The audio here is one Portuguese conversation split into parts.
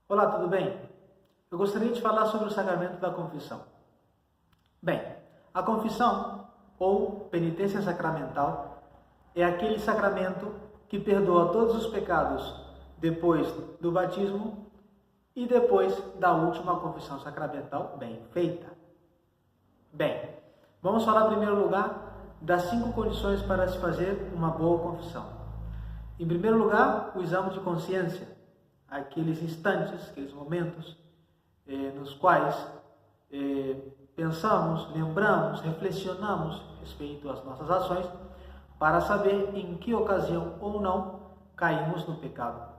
Olá, tudo bem? Eu gostaria de falar sobre o sacramento da confissão. Bem, a confissão, ou penitência sacramental, é aquele sacramento que perdoa todos os pecados depois do batismo e depois da última confissão sacramental bem feita. Bem, vamos falar em primeiro lugar das 5 condições para se fazer uma boa confissão. Em primeiro lugar, o exame de consciência, aqueles instantes, aqueles momentos nos quais pensamos, lembramos, reflexionamos respeito às nossas ações para saber em que ocasião ou não caímos no pecado.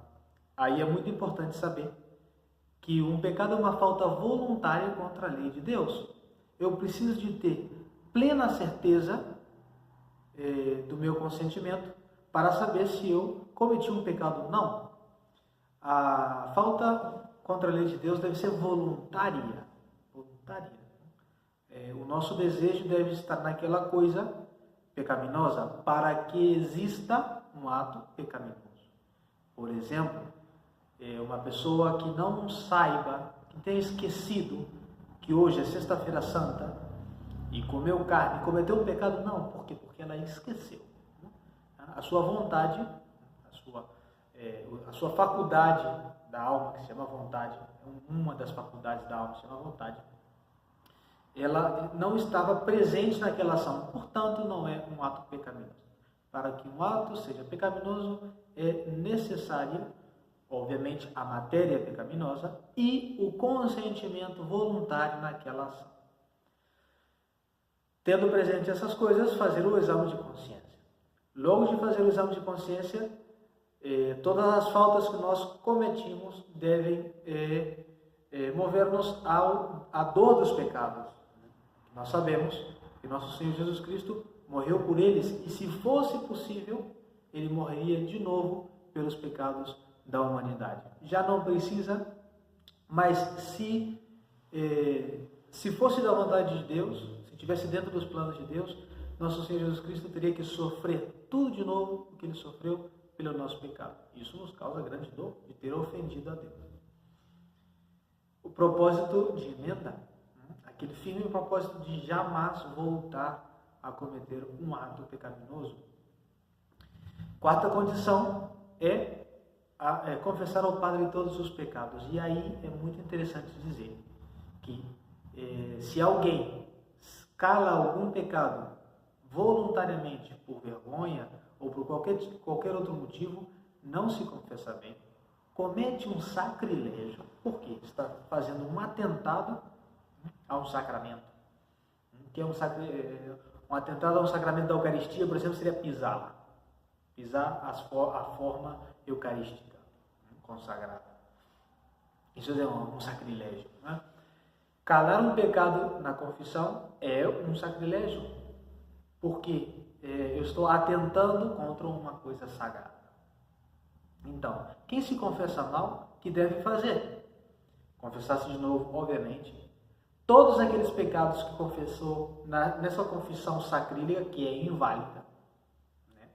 Aí é muito importante saber que um pecado é uma falta voluntária contra a lei de Deus. Eu preciso de ter plena certeza do meu consentimento para saber se eu cometi um pecado ou não. A falta contra a lei de Deus deve ser voluntária. O nosso desejo deve estar naquela coisa pecaminosa para que exista um ato pecaminoso. Por exemplo, uma pessoa que não saiba, que tenha esquecido que hoje é sexta-feira santa e comeu carne, cometeu um pecado? Não, por quê? Porque ela esqueceu. A sua vontade, a sua faculdade da alma, que se chama vontade, uma das faculdades da alma que se chama vontade, ela não estava presente naquela ação, portanto não é um ato pecaminoso. Para que um ato seja pecaminoso é necessário, obviamente, a matéria pecaminosa e o consentimento voluntário naquela ação. Tendo presente essas coisas, fazer o exame de consciência. Logo de fazer o exame de consciência, todas as faltas que nós cometimos devem mover-nos à dor dos pecados. Nós sabemos que nosso Senhor Jesus Cristo morreu por eles e, se fosse possível, ele morreria de novo pelos pecados da humanidade. Já não precisa, mas se fosse da vontade de Deus, se estivesse dentro dos planos de Deus, nosso Senhor Jesus Cristo teria que sofrer tudo de novo o que ele sofreu pelo nosso pecado. Isso nos causa grande dor de ter ofendido a Deus. O propósito de emenda, aquele firme propósito de jamais voltar a cometer um ato pecaminoso. Quarta condição é confessar ao Padre todos os pecados. E aí é muito interessante dizer que se alguém cala algum pecado voluntariamente, por vergonha ou por qualquer outro motivo, não se confessa bem, comete um sacrilégio, porque está fazendo um atentado a um sacramento. Que é um atentado a um sacramento da Eucaristia, por exemplo, seria pisá-la. Pisar a forma eucarística consagrada. Isso é um sacrilégio. Né? Calar um pecado na confissão é um sacrilégio, porque eu estou atentando contra uma coisa sagrada. Então, quem se confessa mal, que deve fazer? Confessar-se de novo, obviamente. Todos aqueles pecados que confessou nessa confissão sacrílega, que é inválida. Né?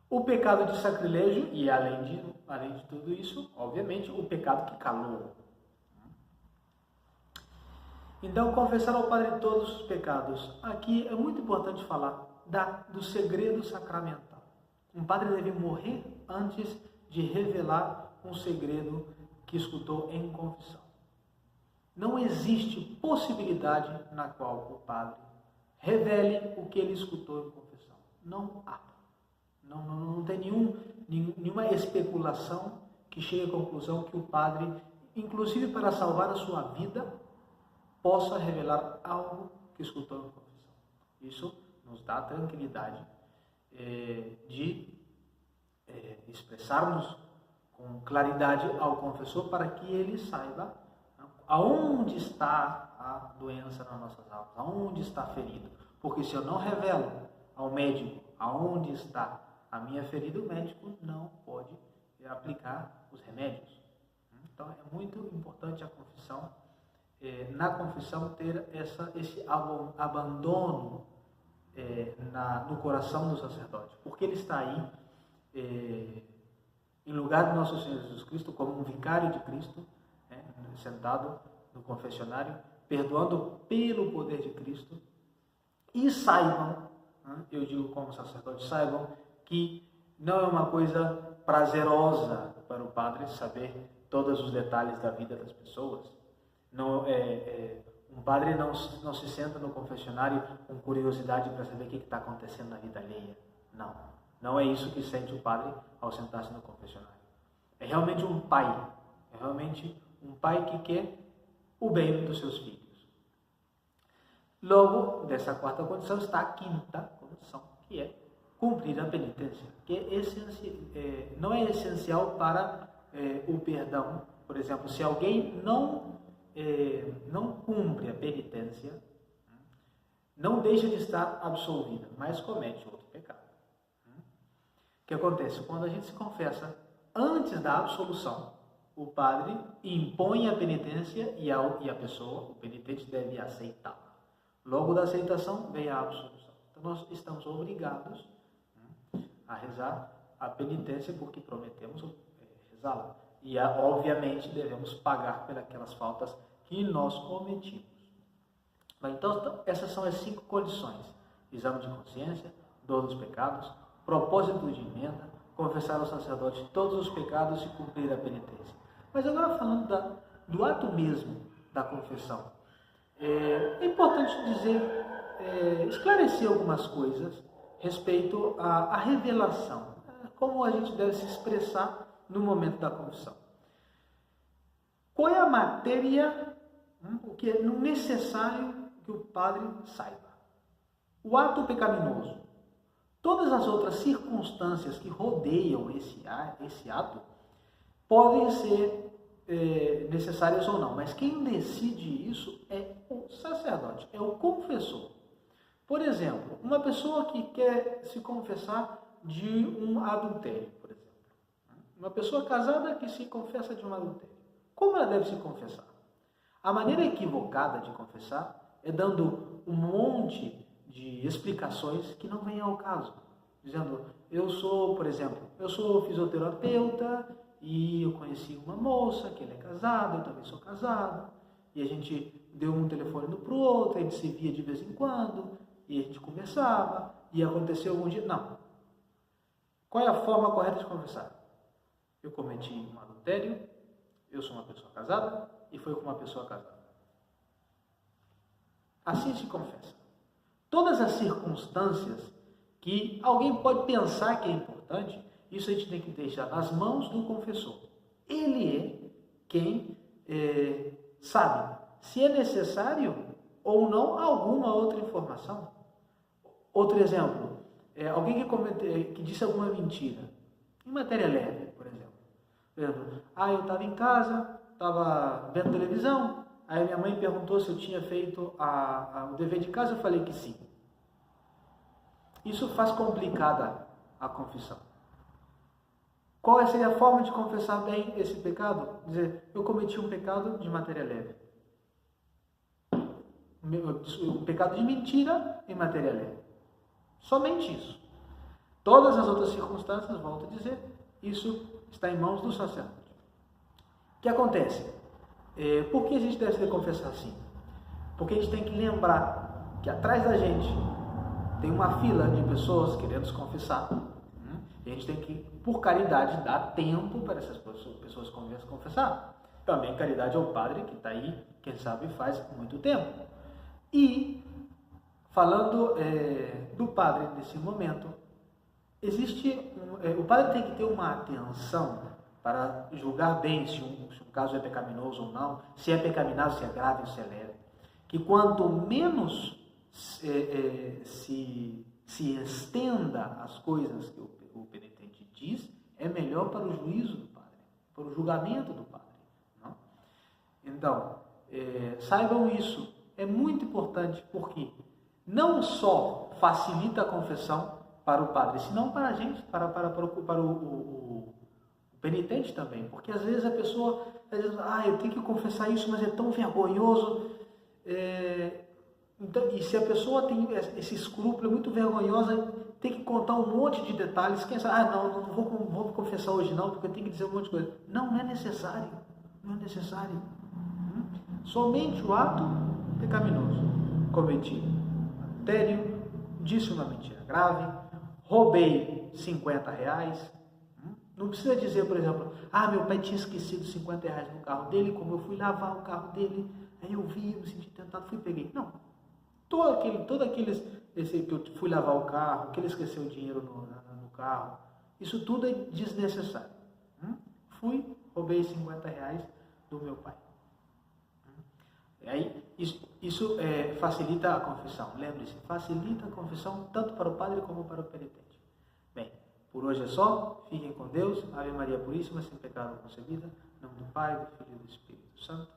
O pecado de sacrilégio, e além de tudo isso, obviamente, o pecado que calou. Então, confessar ao Padre todos os pecados. Aqui é muito importante falar do segredo sacramental. Um padre deve morrer antes de revelar um segredo que escutou em confissão. Não existe possibilidade na qual o padre revele o que ele escutou em confissão. Não há. Não tem nenhuma especulação que chegue à conclusão que o padre, inclusive para salvar a sua vida, possa revelar algo que escutou em confissão. Isso nos dá a tranquilidade de expressarmos com claridade ao confessor para que ele saiba aonde está a doença nas nossas almas, aonde está ferido. Porque se eu não revelo ao médico aonde está a minha ferida, o médico não pode aplicar os remédios. Então é muito importante a confissão, na confissão ter esse abandono no coração do sacerdote, porque ele está aí em lugar de nosso Senhor Jesus Cristo, como um vicário de Cristo, sentado no confessionário, perdoando pelo poder de Cristo. E saibam, eu digo como sacerdote, saibam que não é uma coisa prazerosa para o padre saber todos os detalhes da vida das pessoas. Não, um padre não se senta no confessionário com curiosidade para saber o que está acontecendo na vida alheia. Não é isso que sente o padre ao sentar-se no confessionário. É realmente um pai que quer o bem dos seus filhos. Logo, dessa quarta condição está a quinta condição, que é cumprir a penitência, que não é essencial para o perdão. Por exemplo, se alguém não cumpre a penitência, não deixa de estar absolvida, mas comete outro pecado. O que acontece? Quando a gente se confessa antes da absolução, o padre impõe a penitência e a pessoa, o penitente, deve aceitá-la. Logo da aceitação vem a absolução. Então nós estamos obrigados a rezar a penitência porque prometemos rezá-la. E obviamente devemos pagar pelas faltas que nós cometimos. Então essas são as 5 condições: exame de consciência, dor dos pecados, propósito de emenda, confessar ao sacerdote todos os pecados e cumprir a penitência. Mas agora falando do ato mesmo da confissão, é importante esclarecer algumas coisas respeito à revelação, como a gente deve se expressar no momento da confissão. Qual é a matéria, o que é necessário que o padre saiba? O ato pecaminoso. Todas as outras circunstâncias que rodeiam esse ato podem ser necessárias ou não, mas quem decide isso é o sacerdote, é o confessor. Por exemplo, uma pessoa que quer se confessar de um adultério, por exemplo. Uma pessoa casada que se confessa de um adultério. Como ela deve se confessar? A maneira equivocada de confessar é dando um monte de explicações que não vêm ao caso. Dizendo, eu sou fisioterapeuta e eu conheci uma moça que ela é casada, eu também sou casado, e a gente deu um telefone um para o outro, a gente se via de vez em quando, e a gente conversava, e aconteceu algum dia. Não. Qual é a forma correta de confessar? Eu cometi um adultério, eu sou uma pessoa casada, e foi com uma pessoa casada. Assim se confessa. Todas as circunstâncias que alguém pode pensar que é importante, isso a gente tem que deixar nas mãos do confessor. Ele é quem sabe se é necessário ou não alguma outra informação. Outro exemplo, alguém que disse alguma mentira, em matéria leve, por exemplo. Eu estava em casa, estava vendo televisão, aí minha mãe perguntou se eu tinha feito o dever de casa, eu falei que sim. Isso faz complicada a confissão. Qual seria a forma de confessar bem esse pecado? Dizer, eu cometi um pecado de matéria leve. Um pecado de mentira em matéria leve. Somente isso. Todas as outras circunstâncias, volto a dizer, isso está em mãos do sacerdote. O que acontece? Por que a gente deve se confessar assim? Porque a gente tem que lembrar que atrás da gente tem uma fila de pessoas querendo se confessar. E a gente tem que, por caridade, dar tempo para essas pessoas se confessar. Também caridade ao padre que está aí, quem sabe, faz muito tempo. E, falando do padre nesse momento, o padre tem que ter uma atenção para julgar bem se um caso é pecaminoso ou não, se é pecaminoso, se é grave ou se é leve. Que quanto menos se estenda as coisas que o penitente diz, é melhor para o juízo do padre, para o julgamento do padre. Não? Então, saibam isso. É muito importante porque não só facilita a confissão para o padre, senão para a gente, para o penitente também. Porque às vezes a pessoa diz, eu tenho que confessar isso, mas é tão vergonhoso. Então, e se a pessoa tem esse escrúpulo, é muito vergonhosa ter que contar um monte de detalhes. Quem sabe, não vou confessar hoje não, porque eu tenho que dizer um monte de coisa. Não é necessário. Não é necessário. Somente o ato pecaminoso. Cometi adultério, disse uma mentira grave, roubei R$50. Não precisa dizer, por exemplo, meu pai tinha esquecido R$50 no carro dele, como eu fui lavar o carro dele, aí eu vi, eu me senti tentado, fui e peguei. Não. Esse que eu fui lavar o carro, que ele esqueceu o dinheiro no carro, isso tudo é desnecessário. Fui, roubei R$50 do meu pai. Aí, isso facilita a confissão. Lembre-se, facilita a confissão tanto para o padre como para o penitente. Bem, por hoje é só. Fiquem com Deus. Ave Maria Puríssima, sem pecado concebida. Em nome do Pai, do Filho e do Espírito Santo.